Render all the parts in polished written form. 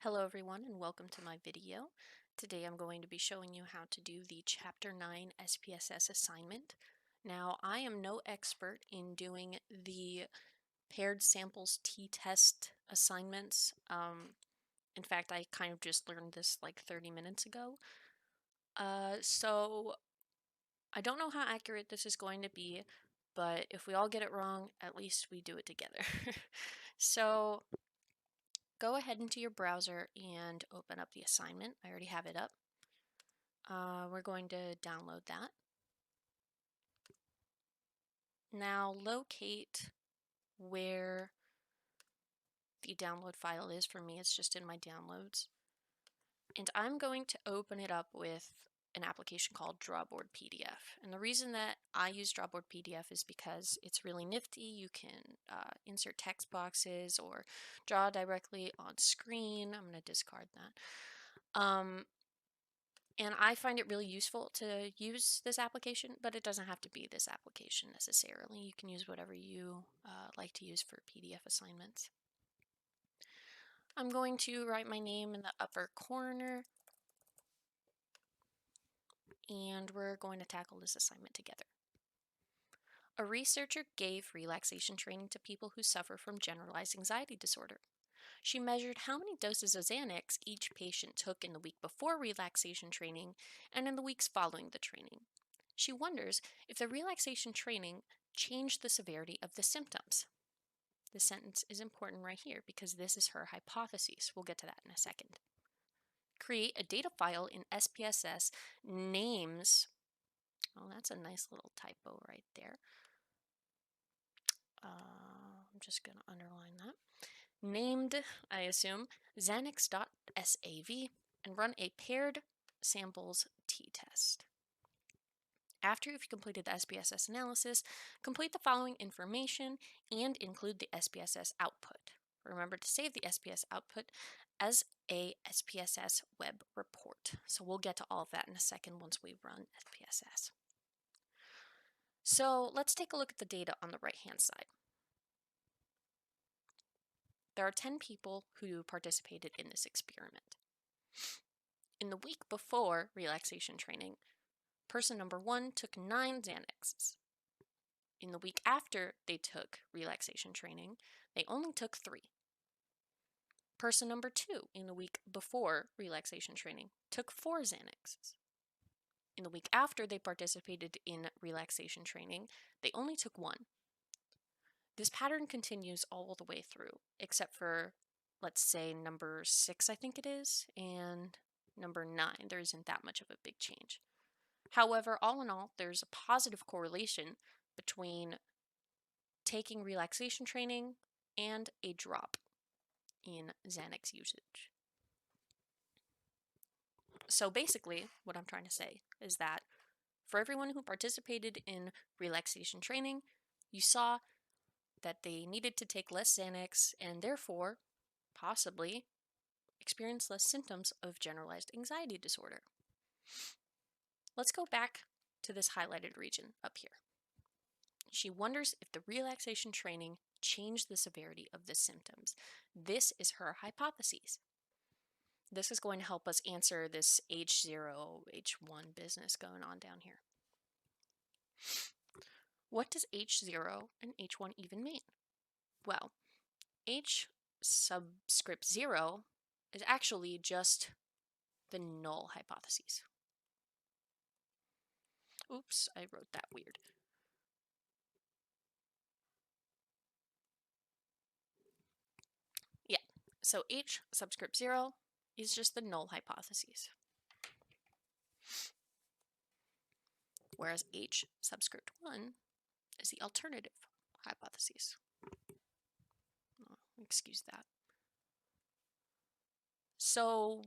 Hello everyone and welcome to my video. Today I'm going to be showing you how to do the Chapter 9 SPSS assignment. Now I am no expert in doing the paired samples t-test assignments. In fact, I kind of just learned this like 30 minutes ago. So I don't know how accurate this is going to be, but if we all get it wrong, at least we do it together. So go ahead into your browser and open up the assignment. I already have it up. We're going to download that. Now locate where the download file is. For me, it's just in my downloads. And I'm going to open it up with an application called Drawboard PDF. And the reason that I use Drawboard PDF is because it's really nifty. You can insert text boxes or draw directly on screen. I'm going to discard that. And I find it really useful to use this application, but it doesn't have to be this application necessarily. You can use whatever you like to use for PDF assignments. I'm going to write my name in the upper corner, and we're going to tackle this assignment together. A researcher gave relaxation training to people who suffer from generalized anxiety disorder. She measured how many doses of Xanax each patient took in the week before relaxation training and in the weeks following the training. She wonders if the relaxation training changed the severity of the symptoms. This sentence is important right here because this is her hypothesis. We'll get to that in a second. Create a data file in SPSS names. Oh, that's a nice little typo right there. I'm just going to underline that. Named, I assume, Xanax.sav and run a paired samples t-test. After you've completed the SPSS analysis, complete the following information and include the SPSS output. Remember to save the SPS output as a SPSS web report. So we'll get to all of that in a second once we run SPSS. So let's take a look at the data on the right-hand side. There are 10 people who participated in this experiment. In the week before relaxation training, person number 1 took 9 Xanaxes. In the week after they took relaxation training, they only took 3. Person number 2 in the week before relaxation training took 4 Xanaxes. In the week after they participated in relaxation training, they only took 1. This pattern continues all the way through, except for, let's say, number 6, I think it is, and number 9. There isn't that much of a big change. However, all in all, there's a positive correlation between taking relaxation training and a drop in Xanax usage. So basically, what I'm trying to say is that for everyone who participated in relaxation training, you saw that they needed to take less Xanax and therefore possibly experience less symptoms of generalized anxiety disorder. Let's go back to this highlighted region up here. She wonders if the relaxation training changed the severity of the symptoms. This is her hypothesis. This is going to help us answer this H0, H1 business going on down here. What does H0 and H1 even mean? Well, H subscript 0 is actually just the null hypothesis. Oops, I wrote that weird. Yeah, so H subscript 0 is just the null hypothesis. Whereas H subscript 1 is the alternative hypothesis. Oh, excuse that. So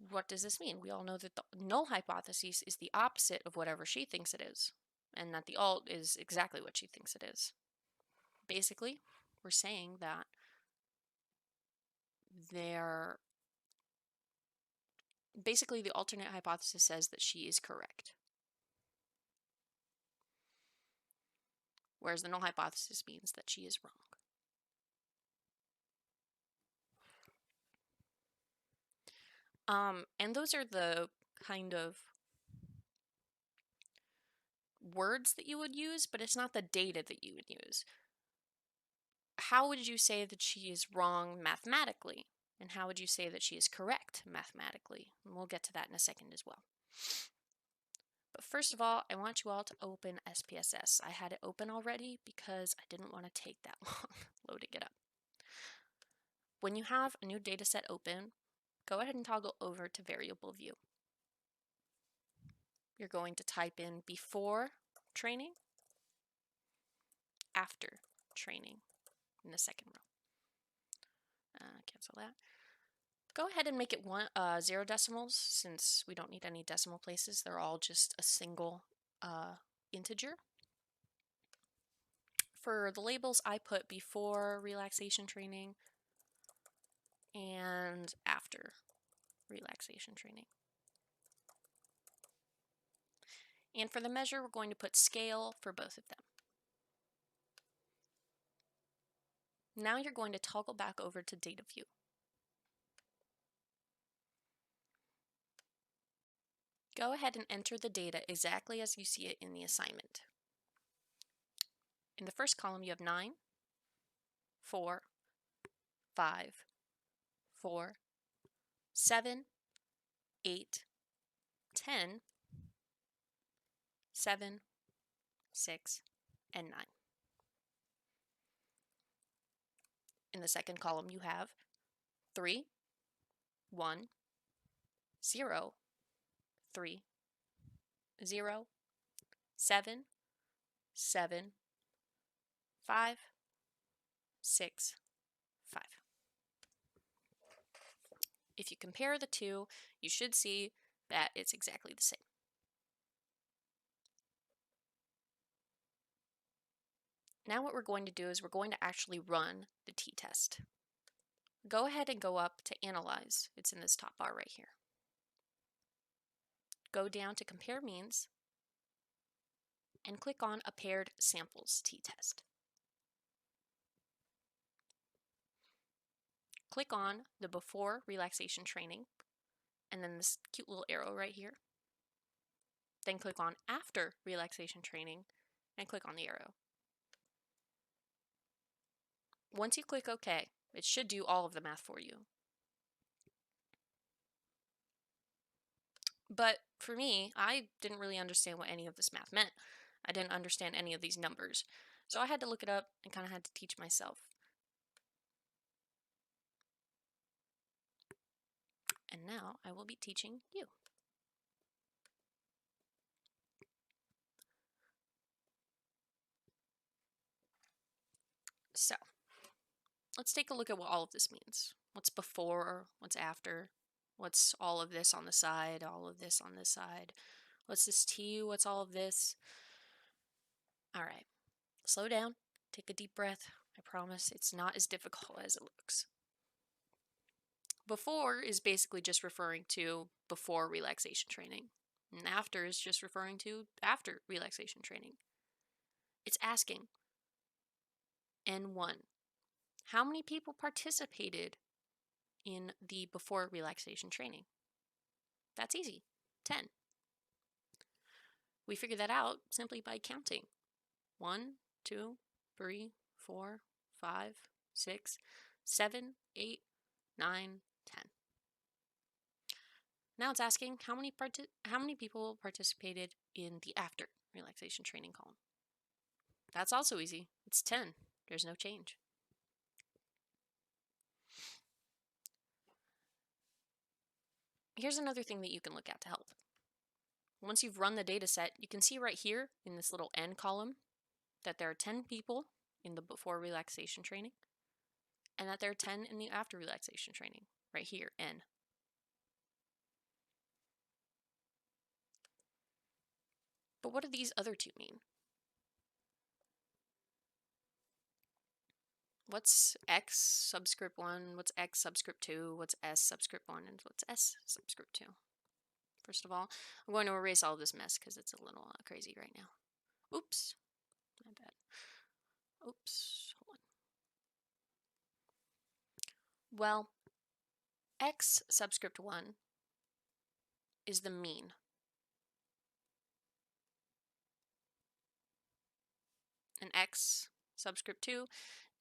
what does this mean? We all know that the null hypothesis is the opposite of whatever she thinks it is, and that the alt is exactly what she thinks it is. Basically, we're saying that basically the alternate hypothesis says that she is correct, whereas the null hypothesis means that she is wrong. And those are the kind of words that you would use, but it's not the data that you would use. How would you say that she is wrong mathematically? And how would you say that she is correct mathematically? And we'll get to that in a second as well. But first of all, I want you all to open SPSS. I had it open already because I didn't want to take that long loading it up. When you have a new data set open, go ahead and toggle over to variable view. You're going to type in before training, after training in the second row. Cancel that. Go ahead and make it 0 decimals, since we don't need any decimal places. They're all just a single integer. For the labels, I put before relaxation training and after relaxation training. And for the measure, we're going to put scale for both of them. Now you're going to toggle back over to data view. Go ahead and enter the data exactly as you see it in the assignment. In the first column, you have 9, 4, 5, 4, 7, 8, 10, 7, 6, and 9. In the second column, you have 3, 1, 0, 3, 0, 7, 7, 5, 6, 5. If you compare the two, you should see that it's exactly the same. Now what we're going to do is we're going to actually run the t-test. Go ahead and go up to Analyze. It's in this top bar right here. Go down to Compare Means and click on a Paired Samples t-test. Click on the Before Relaxation Training and then this cute little arrow right here. Then click on After Relaxation Training and click on the arrow. Once you click OK, it should do all of the math for you. But for me, I didn't really understand what any of this math meant. I didn't understand any of these numbers. So I had to look it up and kind of had to teach myself. And now I will be teaching you. So let's take a look at what all of this means. What's before, what's after, what's all of this on the side, all of this on this side. What's this T, what's all of this? All right, slow down, take a deep breath. I promise it's not as difficult as it looks. Before is basically just referring to before relaxation training. And after is just referring to after relaxation training. It's asking, N1, how many people participated in the before relaxation training? That's easy, 10. We figure that out simply by counting. 1, 2, 3, 4, 5, 6, 7, 8, 9, 10. Now it's asking how many people participated in the after relaxation training column. That's also easy. It's 10. There's no change. Here's another thing that you can look at to help. Once you've run the data set, you can see right here in this little N column that there are 10 people in the before relaxation training and that there are 10 in the after relaxation training, right here, N. But what do these other two mean? What's X subscript 1, what's X subscript 2, what's S subscript 1, and what's S subscript 2? First of all, I'm going to erase all of this mess because it's a little crazy right now. Oops, my bad. Oops, hold on. Well, X subscript 1 is the mean. And x subscript 2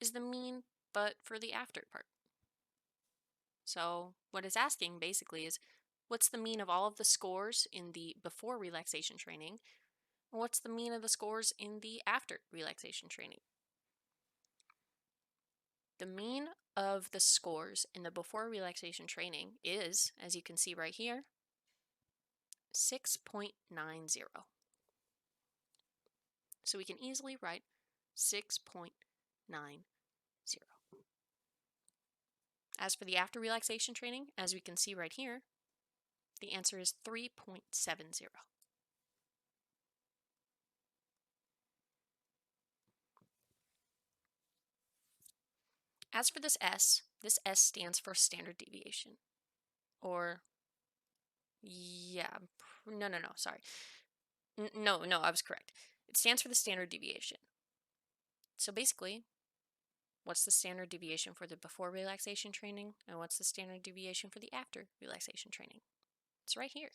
is the mean, but for the after part. So what it's asking basically is, what's the mean of all of the scores in the before relaxation training? And what's the mean of the scores in the after relaxation training? The mean of the scores in the before relaxation training is, as you can see right here, 6.90. So we can easily write 6.90. As for the after relaxation training, as we can see right here, the answer is 3.70. As for this S stands for standard deviation. Or, yeah, no, sorry. No, I was correct. It stands for the standard deviation. So basically, what's the standard deviation for the before relaxation training, and what's the standard deviation for the after relaxation training? It's right here.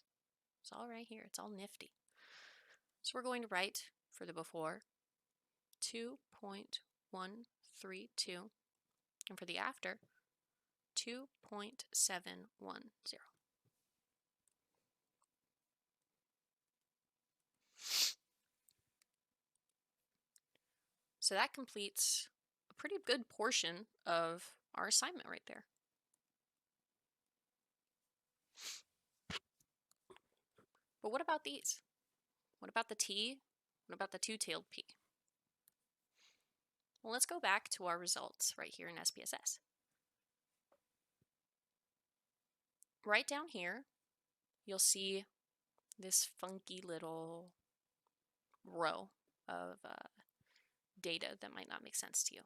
It's all right here. It's all nifty. So we're going to write for the before 2.132, and for the after 2.710. So that completes a pretty good portion of our assignment right there. But what about these? What about the T? What about the two-tailed P? Well, let's go back to our results right here in SPSS. Right down here, you'll see this funky little row of data that might not make sense to you.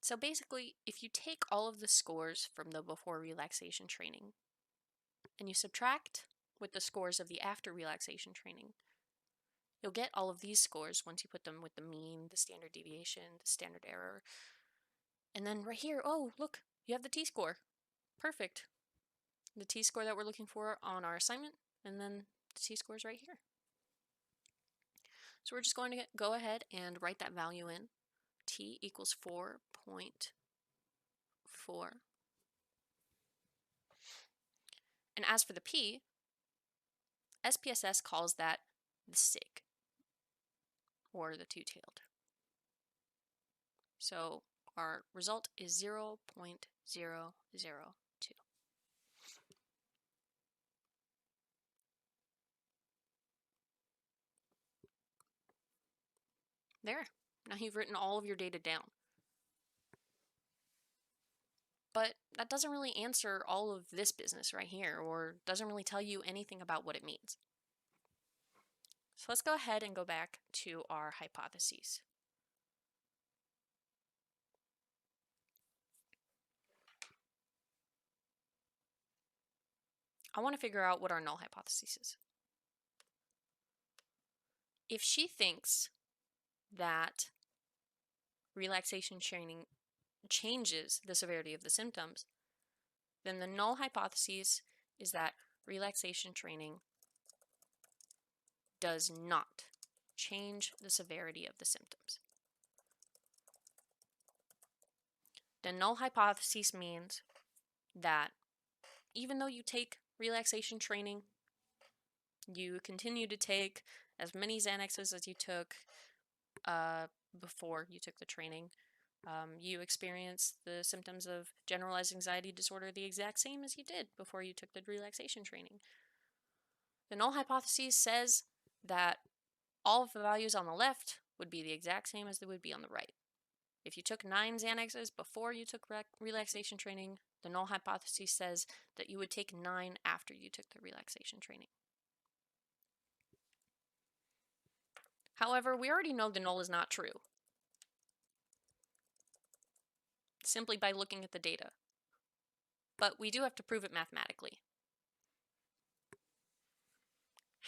So basically, if you take all of the scores from the before relaxation training and you subtract with the scores of the after relaxation training, you'll get all of these scores once you put them with the mean, the standard deviation, the standard error. And then right here, oh, look, you have the t-score. Perfect. The t-score that we're looking for on our assignment, and then the t-score is right here. So we're just going to go ahead and write that value in. T equals 4.4. And as for the P, SPSS calls that the SIG, or the two-tailed. So our result is 0.002. There. Now you've written all of your data down. But that doesn't really answer all of this business right here, or doesn't really tell you anything about what it means. So let's go ahead and go back to our hypotheses. I want to figure out what our null hypothesis is. If she thinks that relaxation training changes the severity of the symptoms, then the null hypothesis is that relaxation training does not change the severity of the symptoms. The null hypothesis means that even though you take relaxation training, you continue to take as many Xanaxes as you took before you took the training. You experience the symptoms of generalized anxiety disorder the exact same as you did before you took the relaxation training. The null hypothesis says that all of the values on the left would be the exact same as they would be on the right. If you took 9 Xanaxes before you took relaxation training, the null hypothesis says that you would take 9 after you took the relaxation training. However, we already know the null is not true, simply by looking at the data. But we do have to prove it mathematically.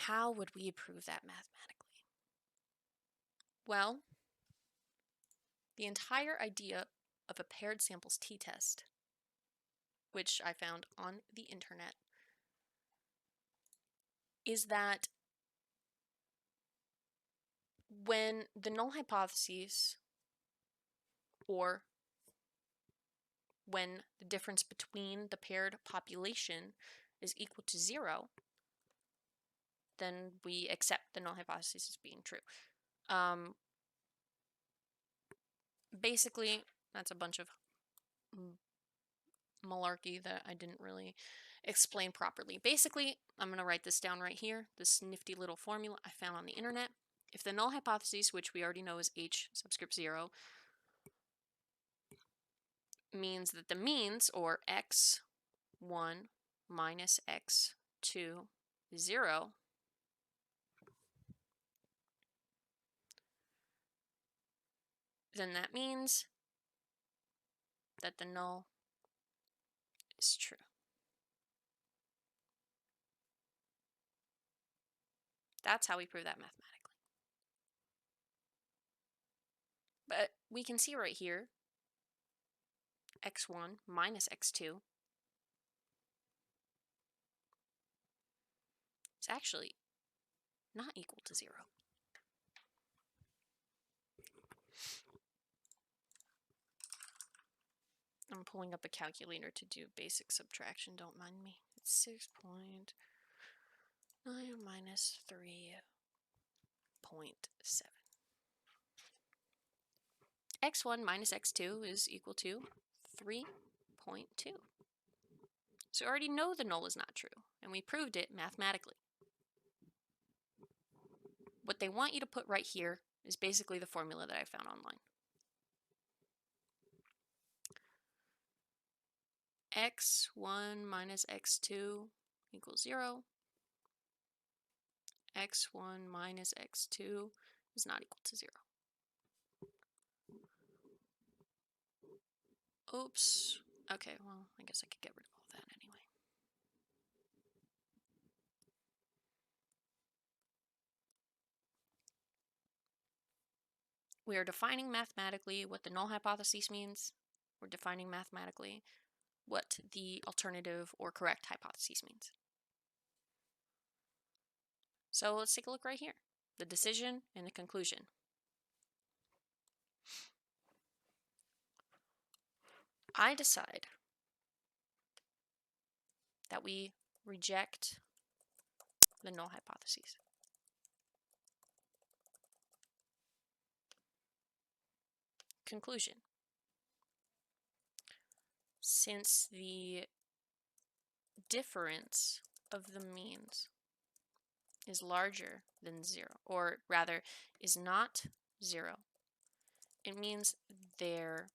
How would we prove that mathematically? Well, the entire idea of a paired samples t-test, which I found on the internet, is that when the null hypotheses, or when the difference between the paired population is equal to 0, then we accept the null hypothesis as being true. Basically, that's a bunch of malarkey that I didn't really explain properly. Basically, I'm going to write this down right here, this nifty little formula I found on the internet. If the null hypothesis, which we already know is H subscript 0, means that the means, or x1 minus x2 is 0, then that means that the null is true. That's how we prove that mathematically. But we can see right here, x1 minus x2 is actually not equal to 0. I'm pulling up a calculator to do basic subtraction, don't mind me. It's 6.9 minus 3.7. x1 minus x2 is equal to 3.2. So we already know the null is not true, and we proved it mathematically. What they want you to put right here is basically the formula that I found online. x1 minus x2 equals 0. x1 minus x2 is not equal to 0. Oops. Okay, well, I guess I could get rid of all that anyway. We are defining mathematically what the null hypothesis means. We're defining mathematically what the alternative or correct hypothesis means. So let's take a look right here. The decision and the conclusion. I decide that we reject the null hypothesis. Conclusion. Since the difference of the means is larger than 0, or rather is not 0, it means there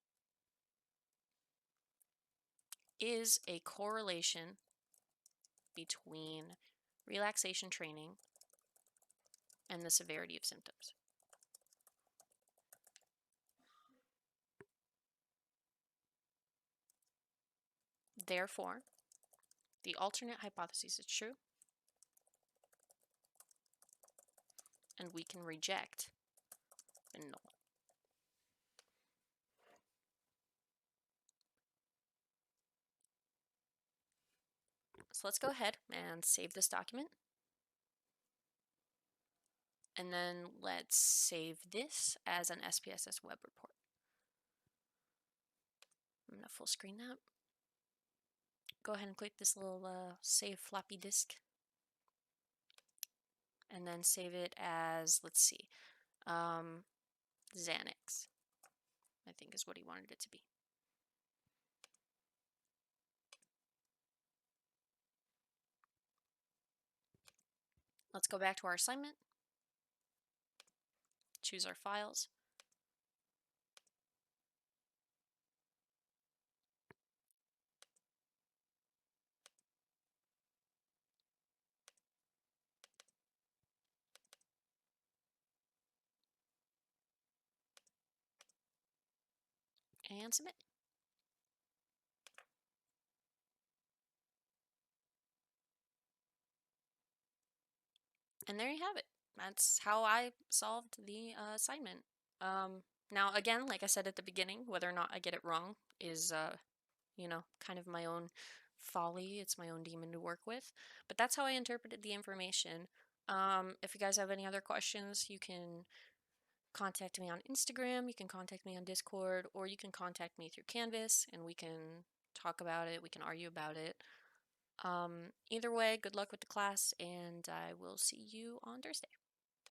is a correlation between relaxation training and the severity of symptoms. Therefore, the alternate hypothesis is true, and we can reject the null. So let's go ahead and save this document. And then let's save this as an SPSS web report. I'm going to full screen that. Go ahead and click this little save floppy disk. And then save it as, let's see, Xanax, I think is what he wanted it to be. Let's go back to our assignment. Choose our files. And submit. And there you have it. That's how I solved the assignment. Now, again, like I said at the beginning, whether or not I get it wrong is, you know, kind of my own folly. It's my own demon to work with. But that's how I interpreted the information. If you guys have any other questions, you can contact me on Instagram, you can contact me on Discord, or you can contact me through Canvas and we can talk about it, we can argue about it. Either way, good luck with the class, and I will see you on Thursday.